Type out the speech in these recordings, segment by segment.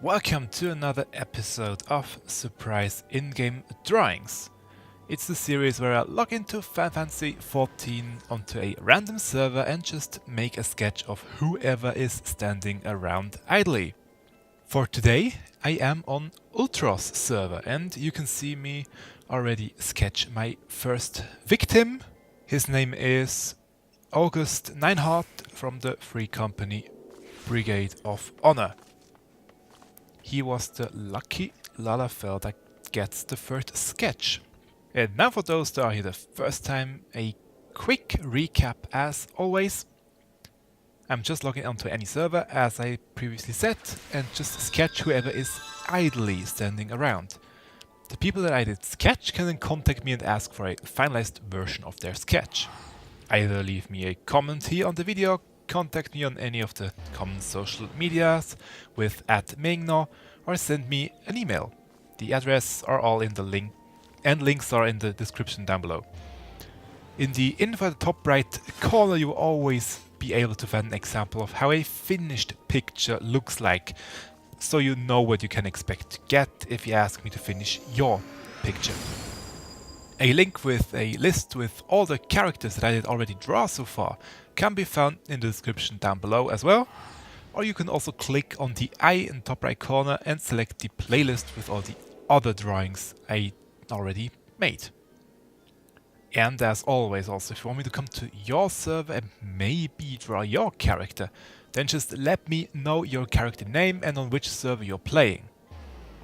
Welcome to another episode of Surprise InGame Drawings. It's the series where I log into FFXIV onto a random server and just make a sketch of whoever is standing around idly. For today, I am on Ultros server and you can see me already sketch my first victim. His name is Neinhart from the free company Brigade of Honor. He was the lucky Lalafell that gets the first sketch. And now for those that are here the first time, a quick recap as always. I'm just logging onto any server as I previously said and just sketch whoever is idly standing around. The people that I did sketch can then contact me and ask for a finalized version of their sketch. Either leave me a comment here on the video, contact me on any of the common social medias with @Miqo'te, or send me an email. The address are all in the link and links are in the description down below. In the info at the top right corner you will always be able to find an example of how a finished picture looks like, so you know what you can expect to get if you ask me to finish your picture. A link with a list with all the characters that I did already draw so far can be found in the description down below as well, or you can also click on the eye in the top right corner and select the playlist with all the other drawings I already made. And as always also, if you want me to come to your server and maybe draw your character, then just let me know your character name and on which server you're playing.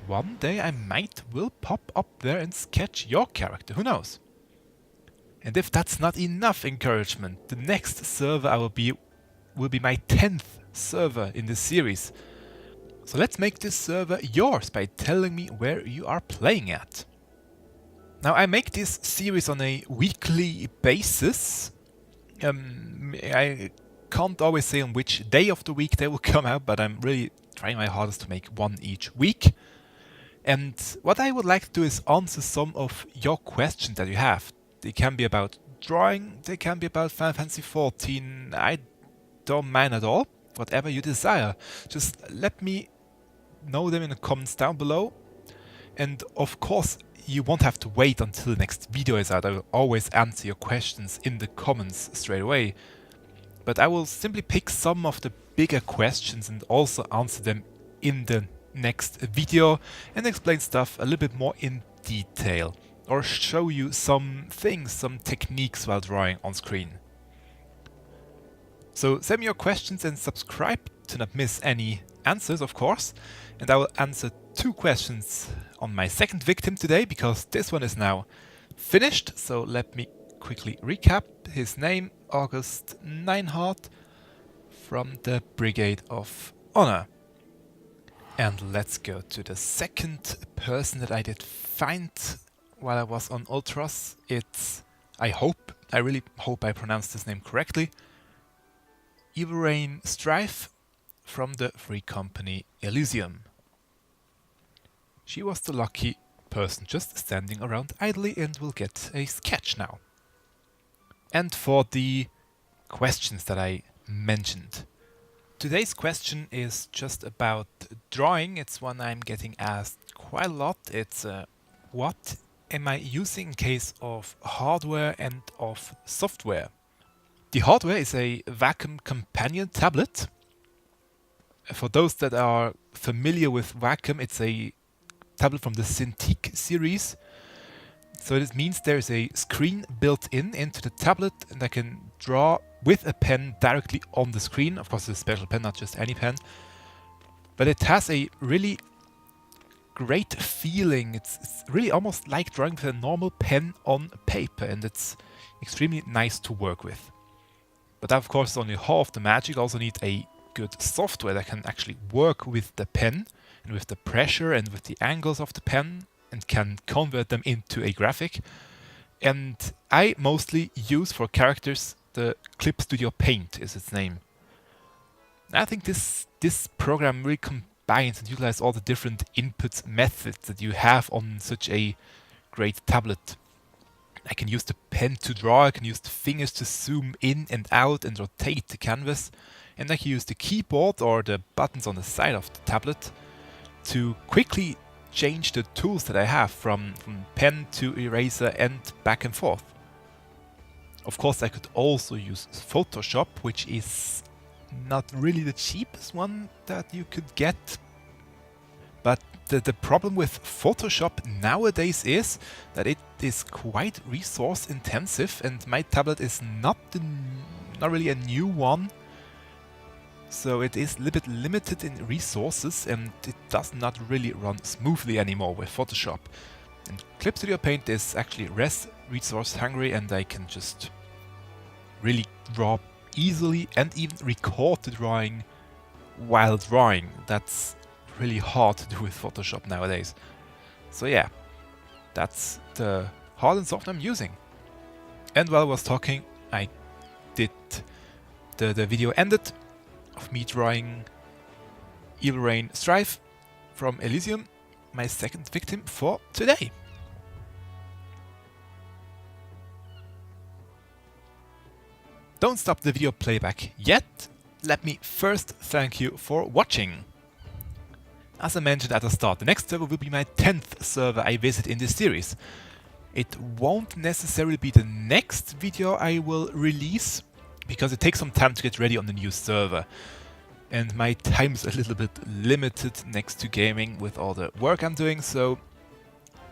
One day I will pop up there and sketch your character, who knows? And if that's not enough encouragement, the next server I will be my 10th server in this series. So let's make this server yours by telling me where you are playing at. Now I make this series on a weekly basis. I can't always say on which day of the week they will come out, but I'm really trying my hardest to make one each week. And what I would like to do is answer some of your questions that you have. They can be about drawing, they can be about FFXIV. I don't mind at all, whatever you desire. Just let me know them in the comments down below. And of course, you won't have to wait until the next video is out. I will always answer your questions in the comments straight away. But I will simply pick some of the bigger questions and also answer them in the next video and explain stuff a little bit more in detail, or show you some things, some techniques while drawing on screen. So send me your questions and subscribe to not miss any answers, of course, and I will answer 2 questions on my second victim today because this one is now finished. So let me quickly recap. His name, Neinhart from the Brigade of Honor. And let's go to the second person that I did find while I was on Ultros. It's, I really hope I pronounced his name correctly, Evilrayn Strife from the free company Elysium. She was the lucky person just standing around idly and will get a sketch now. And for the questions that I mentioned. Today's question is just about drawing. It's one I'm getting asked quite a lot. It's what am I using in case of hardware and of software? The hardware is a Wacom companion tablet. For those that are familiar with Wacom, it's a tablet from the Cintiq series. So this means there's a screen built into the tablet and I can draw with a pen directly on the screen. Of course, it's a special pen, not just any pen. But it has a really great feeling. It's really almost like drawing with a normal pen on paper, and it's extremely nice to work with. But that, of course, is only half the magic. You also need a good software that can actually work with the pen and with the pressure and with the angles of the pen and can convert them into a graphic. And I mostly use for characters the Clip Studio Paint is its name. I think this program really combines and utilizes all the different input methods that you have on such a great tablet. I can use the pen to draw, I can use the fingers to zoom in and out and rotate the canvas, and I can use the keyboard or the buttons on the side of the tablet to quickly change the tools that I have from pen to eraser and back and forth. Of course, I could also use Photoshop, which is not really the cheapest one that you could get. But the problem with Photoshop nowadays is that it is quite resource intensive, and my tablet is not really a new one. So it is a little bit limited in resources, and it does not really run smoothly anymore with Photoshop. And Clip Studio Paint is actually less resource hungry, and I can just really draw easily and even record the drawing while drawing. That's really hard to do with Photoshop nowadays. So yeah, that's the hard and soft I'm using. And while I was talking, I did the video ended of me drawing Evilrayn Strife from Elysium, my second victim for today. Don't stop the video playback yet. Let me first thank you for watching. As I mentioned at the start, the next server will be my 10th server I visit in this series. It won't necessarily be the next video I will release, because it takes some time to get ready on the new server. And my time is a little bit limited next to gaming with all the work I'm doing, so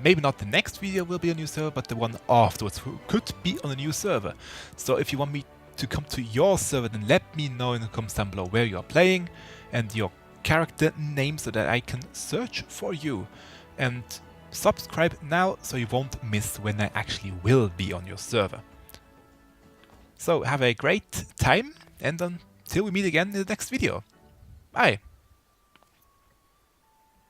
maybe not the next video will be a new server, but the one afterwards could be on a new server. So if you want me to come to your server, then let me know in the comments down below where you are playing and your character name so that I can search for you. And subscribe now so you won't miss when I actually will be on your server. So have a great time, and until we meet again in the next video. Bye!